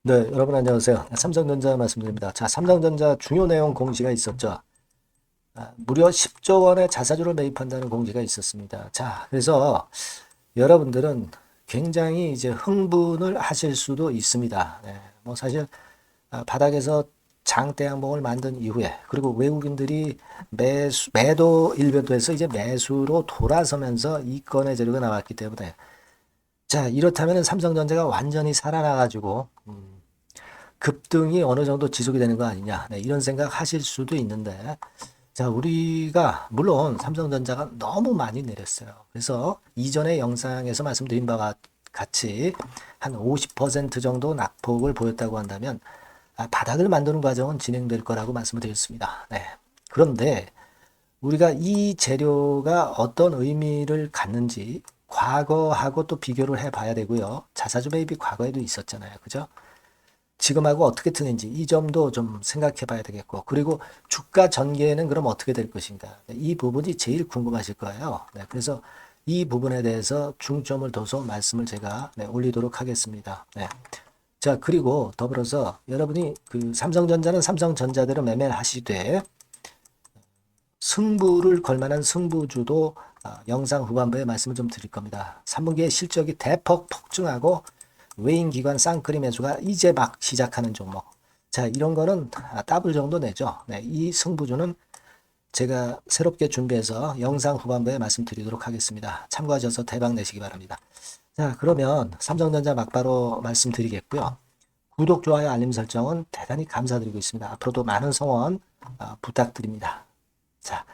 네, 여러분 안녕하세요. 삼성전자 말씀드립니다. 자, 삼성전자 중요 내용 공시가 있었죠. 무려 10조 원의 자사주를 매입한다는 공시가 있었습니다. 자, 그래서 여러분들은 굉장히 이제 흥분을 하실 수도 있습니다. 네, 뭐 사실 바닥에서 장대양봉을 만든 이후에 그리고 외국인들이 매도 일변도에서 이제 매수로 돌아서면서 이 건의 재료가 나왔기 때문에 자, 이렇다면 삼성전자가 완전히 살아나가지고 급등이 어느 정도 지속이 되는 거 아니냐. 네, 이런 생각 하실 수도 있는데, 자, 우리가, 물론 삼성전자가 너무 많이 내렸어요. 그래서 이전의 영상에서 말씀드린 바와 같이 한 50% 정도 낙폭을 보였다고 한다면, 바닥을 만드는 과정은 진행될 거라고 말씀을 드렸습니다. 네. 그런데 우리가 이 재료가 어떤 의미를 갖는지 과거하고 또 비교를 해 봐야 되고요. 자사주 매입이 과거에도 있었잖아요. 그죠? 지금하고 어떻게 트는지 이 점도 좀 생각해 봐야 되겠고, 그리고 주가 전개는 그럼 어떻게 될 것인가, 이 부분이 제일 궁금하실 거예요. 네, 그래서 이 부분에 대해서 중점을 둬서 말씀을 제가 올리도록 하겠습니다. 네. 자, 그리고 더불어서 여러분이 그 삼성전자는 삼성전자대로 매매를 하시되 승부를 걸 만한 승부주도 영상 후반부에 말씀을 좀 드릴 겁니다. 3분기에 실적이 대폭 폭증하고 외인기관 쌍끌이 매수가 이제 막 시작하는 종목. 자, 이런 거는 더블 정도 내죠. 네, 이 승부주는 제가 새롭게 준비해서 영상 후반부에 말씀드리도록 하겠습니다. 참고하셔서 대박 내시기 바랍니다. 자, 그러면 삼성전자 막바로 말씀드리겠고요. 구독, 좋아요, 알림 설정은 대단히 감사드리고 있습니다. 앞으로도 많은 성원 부탁드립니다. 자,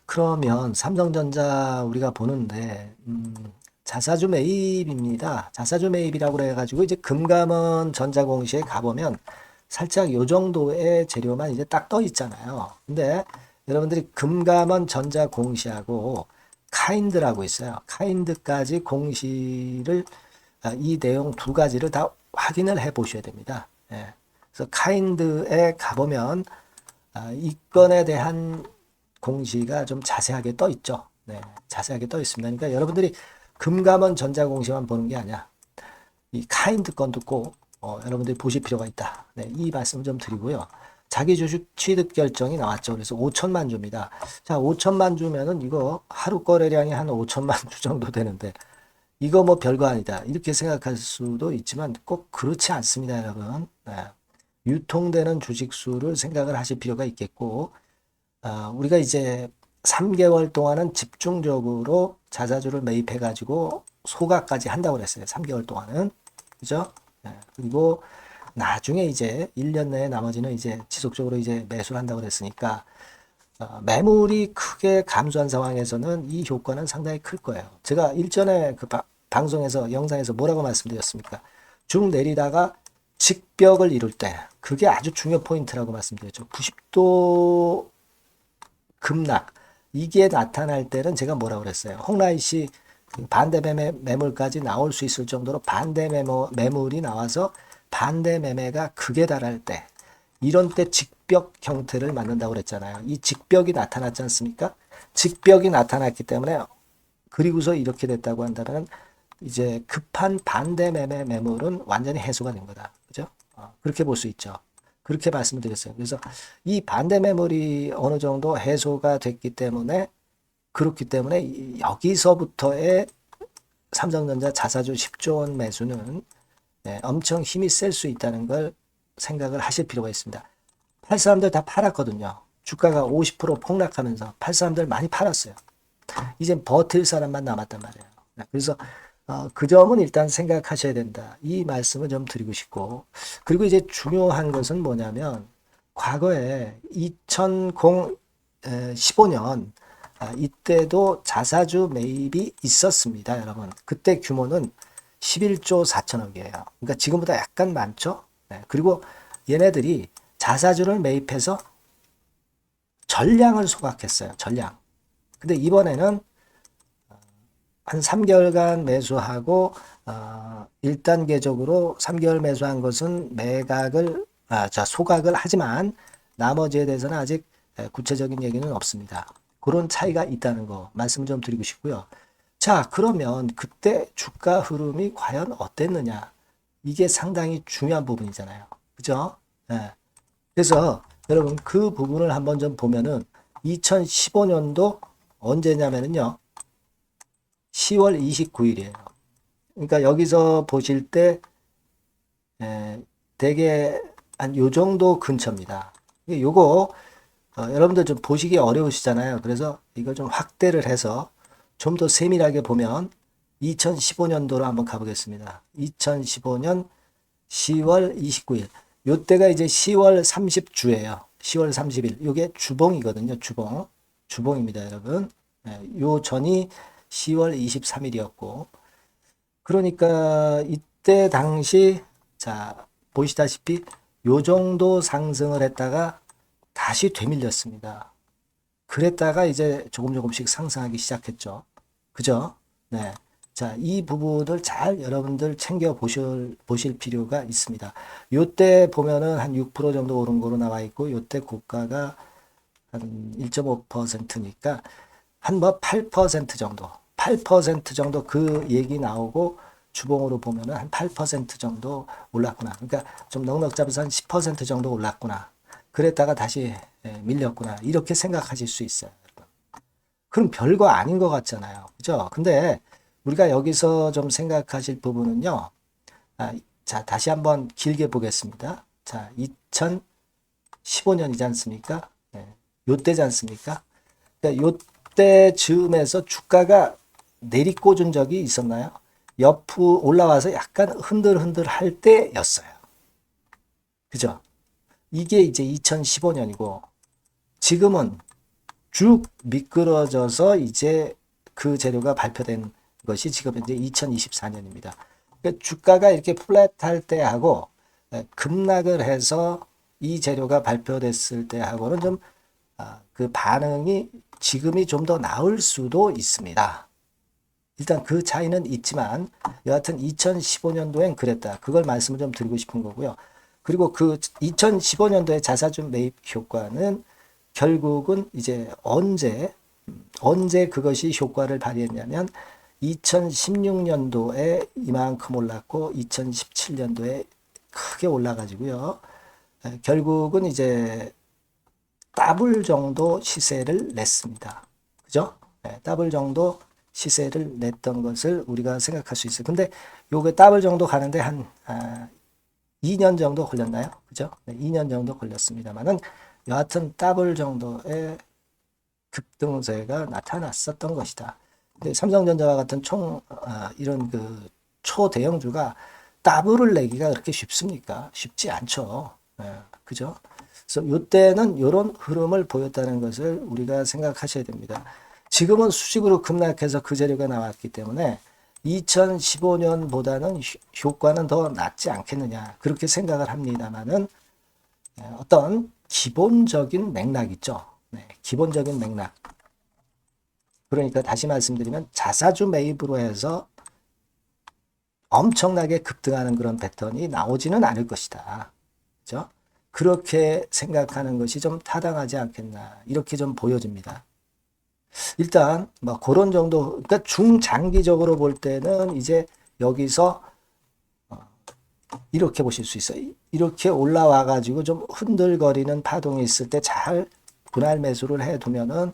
그러면 삼성전자 우리가 보는데 자사주 매입입니다. 자사주 매입이라고 해가지고 이제 금감원 전자공시에 가보면 살짝 요 정도의 재료만 이제 딱 떠 있잖아요. 근데 여러분들이 금감원 전자공시하고 카인드라고 있어요. 카인드까지 공시를 이 내용 두 가지를 다 확인을 해 보셔야 됩니다. 예. 그래서 카인드에 가보면 이 건에 대한 공시가 좀 자세하게 떠 있죠. 네, 자세하게 떠 있습니다. 그러니까 여러분들이 금감원 전자공시만 보는 게 아니야. 이 카인드 건도 꼭 여러분들이 보실 필요가 있다. 네, 이 말씀을 좀 드리고요. 자기 주식 취득 결정이 나왔죠. 그래서 5천만 주입니다. 자, 5천만 주면은 이거 하루 거래량이 한 5천만 주 정도 되는데 이거 뭐 별거 아니다. 이렇게 생각할 수도 있지만 꼭 그렇지 않습니다, 여러분. 네. 유통되는 주식 수를 생각을 하실 필요가 있겠고 우리가 이제 3개월 동안은 집중적으로 자사주를 매입해 가지고 소각까지 한다고 그랬어요. 3개월 동안은. 그죠? 네. 그리고 나중에 이제 1년 내에 나머지는 이제 지속적으로 이제 매수를 한다고 그랬으니까 매물이 크게 감소한 상황에서는 이 효과는 상당히 클 거예요. 제가 일전에 그 방송에서 영상에서 뭐라고 말씀드렸습니까? 쭉 내리다가 직벽을 이룰 때 그게 아주 중요 포인트라고 말씀드렸죠. 90도 급락 이게 나타날 때는 제가 뭐라고 그랬어요. 홍라이 씨 반대 매물까지 나올 수 있을 정도로 반대 매물이 나와서 반대 매매가 극에 달할 때 이런 때 직벽 형태를 만든다고 그랬잖아요. 이 직벽이 나타났지 않습니까? 직벽이 나타났기 때문에 그리고서 이렇게 됐다고 한다면 이제 급한 반대 매물은 완전히 해소가 된 거다. 그죠? 그렇게 볼 수 있죠. 그렇게 말씀을 드렸어요. 그래서 이 반대 매물이 어느 정도 해소가 됐기 때문에 그렇기 때문에 여기서부터의 삼성전자 자사주 10조 원 매수는 엄청 힘이 셀 수 있다는 걸 생각을 하실 필요가 있습니다. 팔 사람들 다 팔았거든요. 주가가 50% 폭락하면서 팔 사람들 많이 팔았어요. 이제 버틸 사람만 남았단 말이에요. 그래서 그 점은 일단 생각하셔야 된다. 이 말씀을 좀 드리고 싶고 그리고 이제 중요한 것은 뭐냐면 과거에 2015년 이때도 자사주 매입이 있었습니다. 여러분. 그때 규모는 11조 4천억이에요. 그러니까 지금보다 약간 많죠. 네. 그리고 얘네들이 자사주를 매입해서 전량을 소각했어요. 전량. 근데 이번에는 한 3개월간 매수하고 1단계적으로 3개월 매수한 것은 매각을 소각을 하지만 나머지에 대해서는 아직 구체적인 얘기는 없습니다. 그런 차이가 있다는 거 말씀 좀 드리고 싶고요. 자, 그러면 그때 주가 흐름이 과연 어땠느냐? 이게 상당히 중요한 부분이잖아요. 그죠? 예. 그래서 여러분 그 부분을 한번 좀 보면은 2015년도 언제냐면은요. 10월 29일이에요. 그러니까 여기서 보실 때 대개 한 요 정도 근처입니다. 요거 여러분들 좀 보시기 어려우시잖아요. 그래서 이걸 좀 확대를 해서 좀 더 세밀하게 보면 2015년도로 한번 가보겠습니다. 2015년 10월 29일. 요때가 이제 10월 30주예요. 10월 30일. 요게 주봉이거든요. 주봉. 주봉입니다, 여러분. 요 전이 10월 23일이었고. 그러니까 이때 당시 자, 보시다시피 요 정도 상승을 했다가 다시 되밀렸습니다. 그랬다가 이제 조금씩 상승하기 시작했죠. 그죠? 네. 자, 이 부분을 잘 여러분들 챙겨 보실 필요가 있습니다. 요때 보면은 한 6% 정도 오른 거로 나와 있고, 요때 고가가 한 1.5%니까 한 뭐 8% 정도, 8% 정도 그 얘기 나오고, 주봉으로 보면은 한 8% 정도 올랐구나. 그러니까 좀 넉넉 잡아서 한 10% 정도 올랐구나. 그랬다가 다시 밀렸구나. 이렇게 생각하실 수 있어요. 그럼 별거 아닌 것 같잖아요. 그죠? 근데 우리가 여기서 좀 생각하실 부분은요. 자, 다시 한번 길게 보겠습니다. 자, 2015년이지 않습니까? 요때지 않습니까? 그러니까 요때 즈음에서 주가가 내리꽂은 적이 있었나요? 옆으로 올라와서 약간 흔들흔들 할 때였어요. 그죠? 이게 이제 2015년이고, 지금은 쭉 미끄러져서 이제 그 재료가 발표된 것이 지금 이제 2024년입니다. 그러니까 주가가 이렇게 플랫할 때하고 급락을 해서 이 재료가 발표됐을 때하고는 좀 그 반응이 지금이 좀 더 나을 수도 있습니다. 일단 그 차이는 있지만 여하튼 2015년도엔 그랬다. 그걸 말씀을 좀 드리고 싶은 거고요. 그리고 그 2015년도의 자사주 매입 효과는 결국은 이제 언제 그것이 효과를 발휘했냐면 2016년도에 이만큼 올랐고 2017년도에 크게 올라가지고요. 결국은 이제 더블 정도 시세를 냈습니다. 그죠? 더블 정도 시세를 냈던 것을 우리가 생각할 수 있어요. 근데 요게 더블 정도 가는데 한 2년 정도 걸렸나요? 그죠? 2년 정도 걸렸습니다만은 여하튼 더블 정도의 급등세가 나타났었던 것이다. 근데 삼성전자와 같은 이런 그 초대형주가 더블을 내기가 그렇게 쉽습니까? 쉽지 않죠. 그죠? 그래서 이때는 이런 흐름을 보였다는 것을 우리가 생각하셔야 됩니다. 지금은 수직으로 급락해서 그 재료가 나왔기 때문에 2015년보다는 효과는 더 낫지 않겠느냐 그렇게 생각을 합니다만은 어떤 기본적인 맥락 있죠. 기본적인 맥락. 그러니까 다시 말씀드리면 자사주 매입으로 해서 엄청나게 급등하는 그런 패턴이 나오지는 않을 것이다. 그죠? 그렇게 생각하는 것이 좀 타당하지 않겠나 이렇게 좀 보여집니다. 일단 뭐 그런 정도 그러니까 중장기적으로 볼 때는 이제 여기서 이렇게 보실 수 있어요. 이렇게 올라와 가지고 좀 흔들거리는 파동이 있을 때 잘 분할 매수를 해 두면은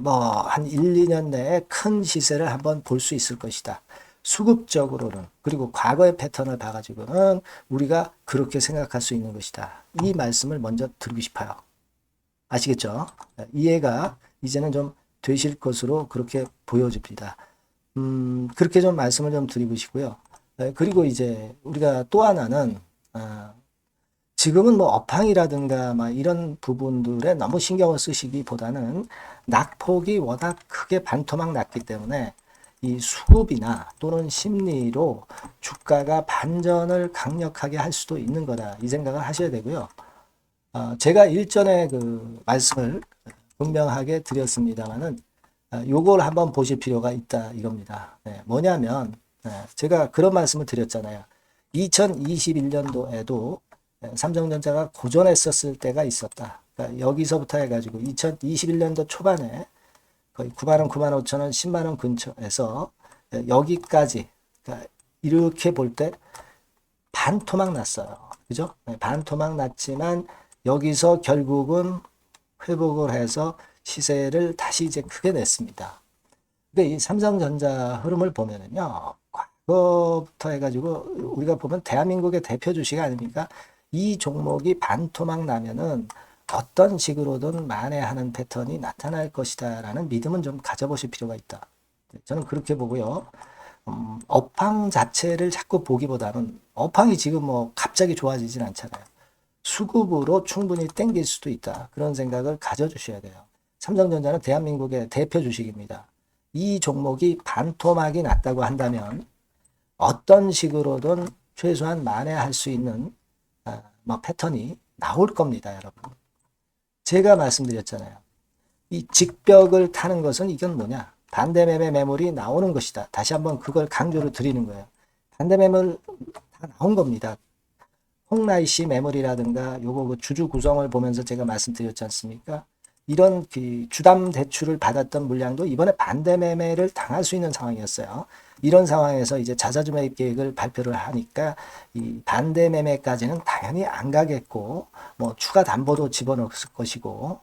뭐 한 1, 2년 내에 큰 시세를 한번 볼 수 있을 것이다. 수급적으로는 그리고 과거의 패턴을 봐가지고는 우리가 그렇게 생각할 수 있는 것이다. 이 말씀을 먼저 드리고 싶어요. 아시겠죠? 이해가 이제는 좀 되실 것으로 그렇게 보여집니다. 그렇게 좀 말씀을 좀 드리고 싶고요. 그리고 이제 우리가 또 하나는 지금은 뭐 업황이라든가 막 이런 부분들에 너무 신경을 쓰시기보다는 낙폭이 워낙 크게 반토막 났기 때문에 이 수급이나 또는 심리로 주가가 반전을 강력하게 할 수도 있는 거다. 이 생각을 하셔야 되고요. 제가 일전에 그 말씀을 분명하게 드렸습니다만은 요걸 한번 보실 필요가 있다 이겁니다. 뭐냐면 제가 그런 말씀을 드렸잖아요. 2021년도에도 삼성전자가 고전했었을 때가 있었다. 그러니까 여기서부터 해가지고 2021년도 초반에 거의 9만원, 9만 5천 원, 10만원 근처에서 여기까지 그러니까 이렇게 볼 때 반토막 났어요. 그죠? 네, 반토막 났지만 여기서 결국은 회복을 해서 시세를 다시 이제 크게 냈습니다. 근데 이 삼성전자 흐름을 보면은요, 과거부터 해가지고 우리가 보면 대한민국의 대표 주식 아닙니까? 이 종목이 반토막 나면은 어떤 식으로든 만회하는 패턴이 나타날 것이다라는 믿음은 좀 가져보실 필요가 있다. 저는 그렇게 보고요. 업황 자체를 자꾸 보기보다는 업황이 지금 뭐 갑자기 좋아지진 않잖아요. 수급으로 충분히 땡길 수도 있다. 그런 생각을 가져주셔야 돼요. 삼성전자는 대한민국의 대표 주식입니다. 이 종목이 반토막이 났다고 한다면 어떤 식으로든 최소한 만회할 수 있는 뭐 패턴이 나올 겁니다, 여러분. 제가 말씀드렸잖아요. 이 직벽을 타는 것은 이건 뭐냐? 반대매매 매물이 나오는 것이다. 다시 한번 그걸 강조를 드리는 거예요. 반대매물 다 나온 겁니다. 홍라이 씨 매물이라든가 요거 그 주주 구성을 보면서 제가 말씀드렸지 않습니까? 이런 그 주담 대출을 받았던 물량도 이번에 반대 매매를 당할 수 있는 상황이었어요. 이런 상황에서 이제 자사주 매입 계획을 발표를 하니까 이 반대 매매까지는 당연히 안 가겠고 뭐 추가 담보도 집어넣을 것이고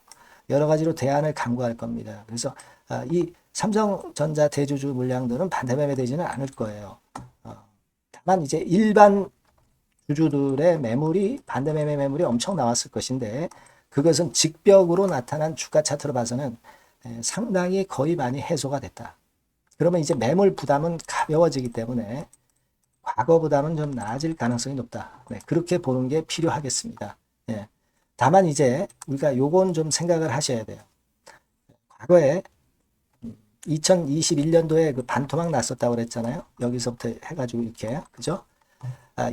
여러 가지로 대안을 강구할 겁니다. 그래서 이 삼성전자 대주주 물량들은 반대 매매되지는 않을 거예요. 다만 이제 일반 주주들의 매물이 반대 매매 매물이 엄청 나왔을 것인데 그것은 직벽으로 나타난 주가 차트로 봐서는 상당히 거의 많이 해소가 됐다. 그러면 이제 매물 부담은 가벼워지기 때문에 과거보다는 좀 나아질 가능성이 높다. 네, 그렇게 보는 게 필요하겠습니다. 예. 다만 이제 우리가 요건 좀 생각을 하셔야 돼요. 과거에 2021년도에 그 반토막 났었다고 그랬잖아요. 여기서부터 해가지고 이렇게 그죠?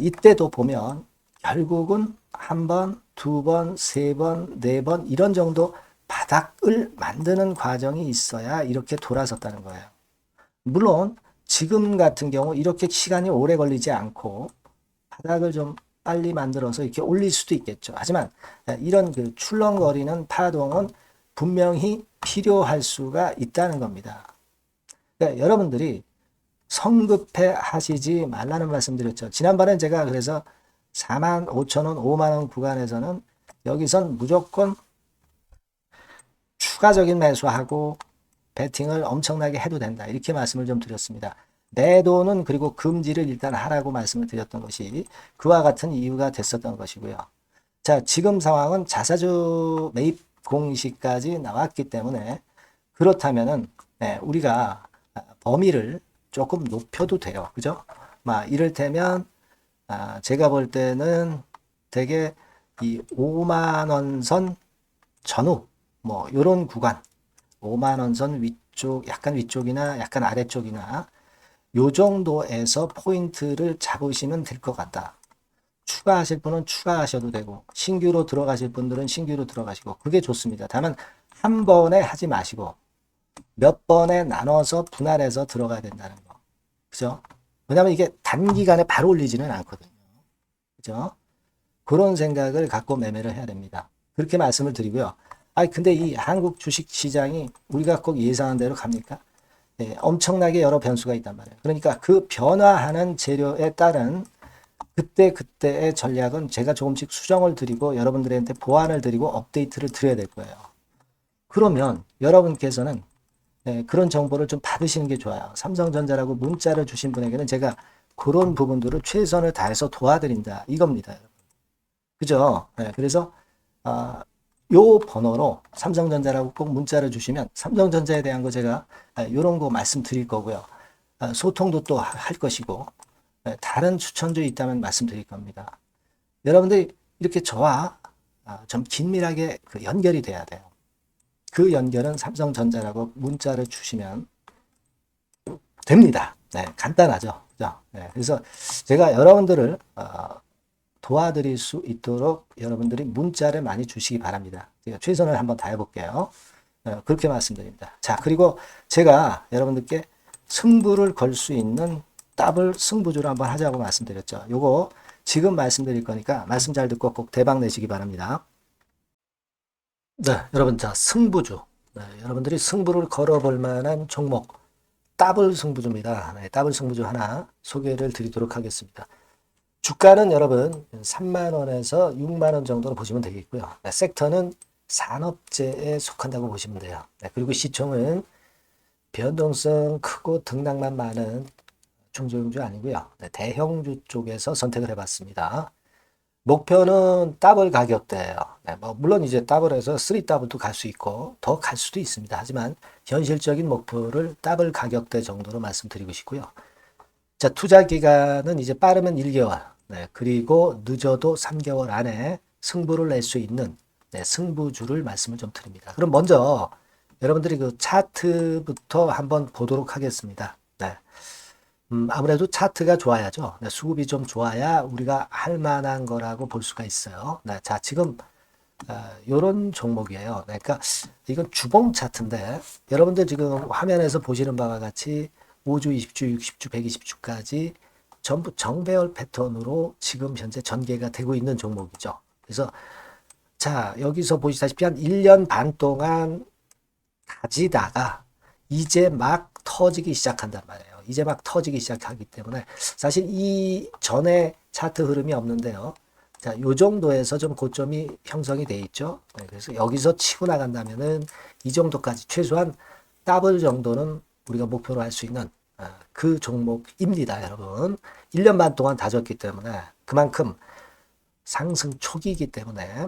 이때도 보면 결국은 한 번, 두 번, 세 번, 네 번 이런 정도 바닥을 만드는 과정이 있어야 이렇게 돌아섰다는 거예요. 물론 지금 같은 경우 이렇게 시간이 오래 걸리지 않고 바닥을 좀 빨리 만들어서 이렇게 올릴 수도 있겠죠. 하지만 이런 그 출렁거리는 파동은 분명히 필요할 수가 있다는 겁니다. 그러니까 여러분들이 성급해 하시지 말라는 말씀 드렸죠. 지난번에 제가 그래서 45,000원, 5만원 구간에서는 여기선 무조건 추가적인 매수하고 베팅을 엄청나게 해도 된다. 이렇게 말씀을 좀 드렸습니다. 매도는 그리고 금지를 일단 하라고 말씀을 드렸던 것이 그와 같은 이유가 됐었던 것이고요. 자, 지금 상황은 자사주 매입 공시까지 나왔기 때문에 그렇다면은 우리가 범위를 조금 높여도 돼요. 그죠? 이를테면 제가 볼 때는 되게 이 5만원 선 전후 뭐 요런 구간 5만원 선 위쪽 약간 위쪽이나 약간 아래쪽이나 요 정도에서 포인트를 잡으시면 될 것 같다. 추가하실 분은 추가하셔도 되고 신규로 들어가실 분들은 신규로 들어가시고 그게 좋습니다. 다만 한 번에 하지 마시고 몇 번에 나눠서 분할해서 들어가야 된다는 거. 그죠? 왜냐면 이게 단기간에 바로 올리지는 않거든요. 그죠? 그런 생각을 갖고 매매를 해야 됩니다. 그렇게 말씀을 드리고요. 근데 이 한국 주식 시장이 우리가 꼭 예상한 대로 갑니까? 네, 엄청나게 여러 변수가 있단 말이에요. 그러니까 그 변화하는 재료에 따른 그때그때의 전략은 제가 조금씩 수정을 드리고 여러분들한테 보완을 드리고 업데이트를 드려야 될 거예요. 그러면 여러분께서는 그런 정보를 좀 받으시는 게 좋아요. 삼성전자라고 문자를 주신 분에게는 제가 그런 부분들을 최선을 다해서 도와드린다. 이겁니다. 그죠? 그래서 요 번호로 삼성전자라고 꼭 문자를 주시면 삼성전자에 대한 거 제가 요런 거 말씀드릴 거고요. 소통도 또 할 것이고 다른 추천주 있다면 말씀드릴 겁니다. 여러분들이 이렇게 저와 좀 긴밀하게 그 연결이 돼야 돼요. 그 연결은 삼성전자라고 문자를 주시면 됩니다. 네, 간단하죠. 네, 그래서 제가 여러분들을 도와드릴 수 있도록 여러분들이 문자를 많이 주시기 바랍니다. 제가 최선을 한번 다해볼게요. 그렇게 말씀드립니다. 자, 그리고 제가 여러분들께 승부를 걸 수 있는 더블 승부주를 한번 하자고 말씀드렸죠. 요거 지금 말씀드릴 거니까 말씀 잘 듣고 꼭 대박 내시기 바랍니다. 네, 여러분, 자, 승부주. 네, 여러분들이 승부를 걸어볼 만한 종목, 더블 승부주입니다. 네, 더블 승부주 하나 소개를 드리도록 하겠습니다. 주가는 여러분 3만 원에서 6만 원 정도로 보시면 되겠고요. 네, 섹터는 산업재에 속한다고 보시면 돼요. 네, 그리고 시총은 변동성 크고 등락만 많은 중소형주 아니고요. 네, 대형주 쪽에서 선택을 해봤습니다. 목표는 더블 가격대예요. 네, 뭐 물론 이제 더블에서 3더블도 갈 수 있고 더 갈 수도 있습니다. 하지만 현실적인 목표를 더블 가격대 정도로 말씀드리고 싶고요. 자, 투자 기간은 이제 빠르면 1개월, 네, 그리고 늦어도 3개월 안에 승부를 낼 수 있는 네, 승부주를 말씀을 좀 드립니다. 그럼 먼저 여러분들이 그 차트부터 한번 보도록 하겠습니다. 네. 아무래도 차트가 좋아야죠. 네, 수급이 좀 좋아야 우리가 할 만한 거라고 볼 수가 있어요. 네, 자, 지금 요런 종목이에요. 네, 그러니까 이건 주봉 차트인데 여러분들 지금 화면에서 보시는 바와 같이 5주, 20주, 60주, 120주까지 전부 정배열 패턴으로 지금 현재 전개가 되고 있는 종목이죠. 그래서 자, 여기서 보시다시피 한 1년 반 동안 다지다가 이제 막 터지기 시작한단 말이에요. 이제 막 터지기 시작하기 때문에 사실 이 전에 차트 흐름이 없는데요. 자, 요 정도에서 좀 고점이 형성이 돼 있죠. 네, 그래서 여기서 치고 나간다면은 이 정도까지 최소한 더블 정도는 우리가 목표로 할 수 있는 그 종목입니다, 여러분. 1년 반 동안 다졌기 때문에 그만큼 상승 초기이기 때문에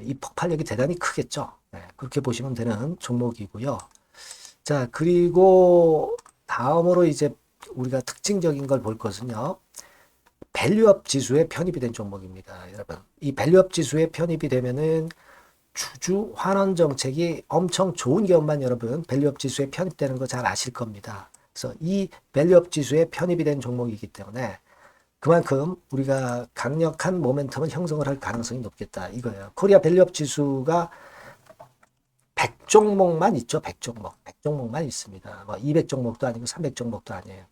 이 폭발력이 대단히 크겠죠. 네, 그렇게 보시면 되는 종목이고요. 자, 그리고 다음으로 이제 우리가 특징적인 걸 볼 것은요. 밸류업 지수에 편입이 된 종목입니다, 여러분. 이 밸류업 지수에 편입이 되면은 주주 환원 정책이 엄청 좋은 기업만 여러분 밸류업 지수에 편입되는 거 잘 아실 겁니다. 그래서 이 밸류업 지수에 편입이 된 종목이기 때문에 그만큼 우리가 강력한 모멘텀을 형성을 할 가능성이 높겠다 이거예요. 코리아 밸류업 지수가 100종목만 있죠. 100종목. 100종목만 있습니다. 뭐 200종목도 아니고 300종목도 아니에요.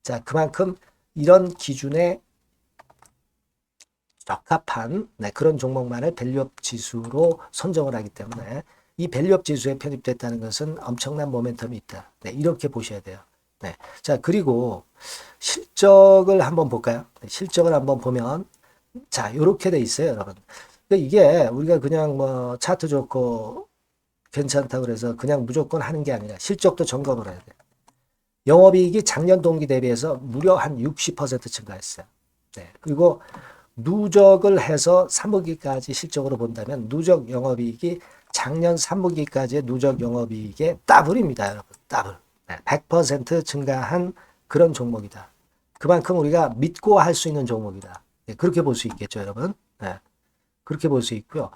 자, 그만큼 이런 기준에 적합한 그런 종목만을 밸류업 지수로 선정을 하기 때문에 이 밸류업 지수에 편입됐다는 것은 엄청난 모멘텀이 있다. 네, 이렇게 보셔야 돼요. 네. 자, 그리고 실적을 한번 볼까요? 네, 실적을 한번 보면 자, 이렇게 돼 있어요, 여러분. 그러니까 이게 우리가 그냥 뭐 차트 좋고 괜찮다고 그래서 그냥 무조건 하는 게 아니라 실적도 점검을 해야 돼요. 영업이익이 작년 동기 대비해서 무려 한 60% 증가했어요. 네. 그리고 누적을 해서 3분기까지 실적으로 본다면 누적 영업이익이 작년 3분기까지의 누적 영업이익의 더블입니다, 여러분. 더블. 네. 100% 증가한 그런 종목이다. 그만큼 우리가 믿고 할 수 있는 종목이다. 네. 그렇게 볼 수 있겠죠, 여러분. 네. 그렇게 볼 수 있고요.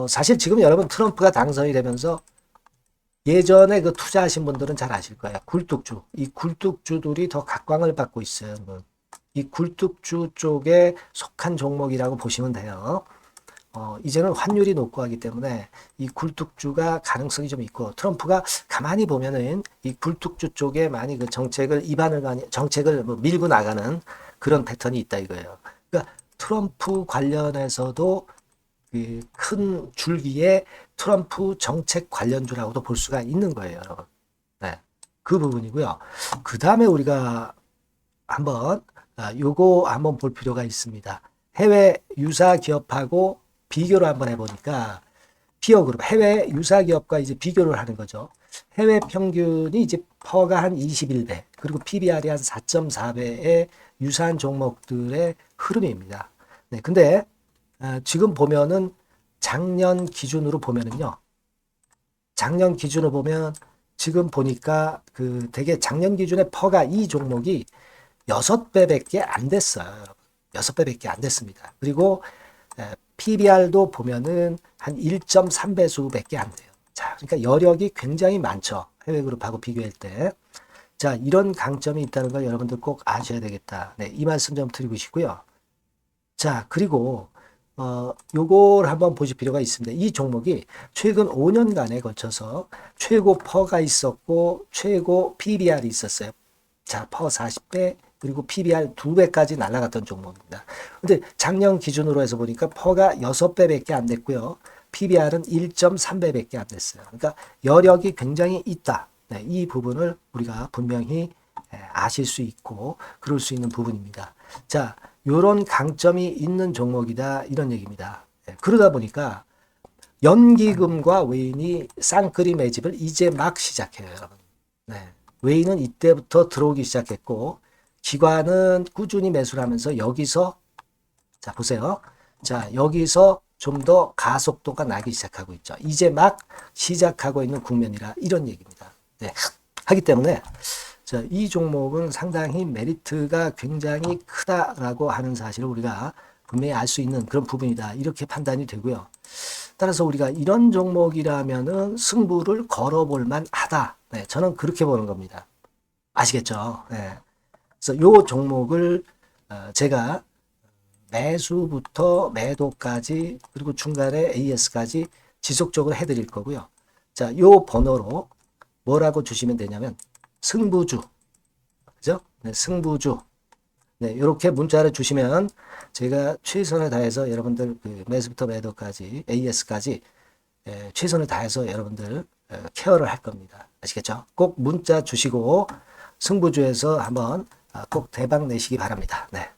사실 지금 여러분 트럼프가 당선이 되면서 예전에 그 투자하신 분들은 잘 아실 거예요. 굴뚝주. 이 굴뚝주들이 더 각광을 받고 있어요. 이 굴뚝주 쪽에 속한 종목이라고 보시면 돼요. 이제는 환율이 높고 하기 때문에 이 굴뚝주가 가능성이 좀 있고 트럼프가 가만히 보면은 이 굴뚝주 쪽에 많이 그 정책을 뭐 밀고 나가는 그런 패턴이 있다 이거예요. 그러니까 트럼프 관련해서도 그 큰 줄기에 트럼프 정책 관련주라고도 볼 수가 있는 거예요, 여러분. 네, 그 부분이고요. 그 다음에 우리가 한번 요거 한번 볼 필요가 있습니다. 해외 유사 기업하고 비교를 한번 해보니까 피어 그룹 해외 유사 기업과 이제 비교를 하는 거죠. 해외 평균이 이제 퍼가 한 21배 그리고 PBR이 한 4.4배의 유사한 종목들의 흐름입니다. 네, 근데 지금 보면은 작년 기준으로 보면은요. 작년 기준으로 보면 지금 보니까 그 되게 작년 기준의 퍼가 이 종목이 6배밖에 안 됐어요. 여러분. 6배밖에 안 됐습니다. 그리고 PBR도 보면은 한 1.3배수밖에 안 돼요. 자, 그러니까 여력이 굉장히 많죠. 해외 그룹하고 비교할 때. 자, 이런 강점이 있다는 걸 여러분들 꼭 아셔야 되겠다. 네, 이 말씀 좀 드리고 싶고요. 자, 그리고 요걸 한번 보실 필요가 있습니다. 이 종목이 최근 5년간에 걸쳐서 최고 퍼가 있었고 최고 PBR이 있었어요. 자, 퍼 40배 그리고 PBR 2배까지 날아갔던 종목입니다. 근데 작년 기준으로 해서 보니까 퍼가 6배밖에 안 됐고요. PBR은 1.3배밖에 안 됐어요. 그러니까 여력이 굉장히 있다. 네, 이 부분을 우리가 분명히 아실 수 있고 그럴 수 있는 부분입니다. 자, 요런 강점이 있는 종목이다 이런 얘기입니다. 그러다 보니까 연기금과 외인이 쌍끌이 매집을 이제 막 시작해요, 여러분. 네. 외인은 이때부터 들어오기 시작했고 기관은 꾸준히 매수를 하면서 여기서 자 보세요. 자 여기서 좀 더 가속도가 나기 시작하고 있죠. 이제 막 시작하고 있는 국면이라 이런 얘기입니다. 네. 하기 때문에 자, 이 종목은 상당히 메리트가 굉장히 크다라고 하는 사실을 우리가 분명히 알 수 있는 그런 부분이다. 이렇게 판단이 되고요. 따라서 우리가 이런 종목이라면은 승부를 걸어볼 만하다. 네, 저는 그렇게 보는 겁니다. 아시겠죠? 네. 그래서 요 종목을 제가 매수부터 매도까지 그리고 중간에 AS까지 지속적으로 해드릴 거고요. 자, 요 번호로 뭐라고 주시면 되냐면 승부주, 그죠? 네, 승부주. 네, 이렇게 문자를 주시면 제가 최선을 다해서 여러분들 그 매수부터 매도까지 AS까지 최선을 다해서 여러분들 케어를 할 겁니다. 아시겠죠? 꼭 문자 주시고 승부주에서 한번 꼭 대박 내시기 바랍니다. 네.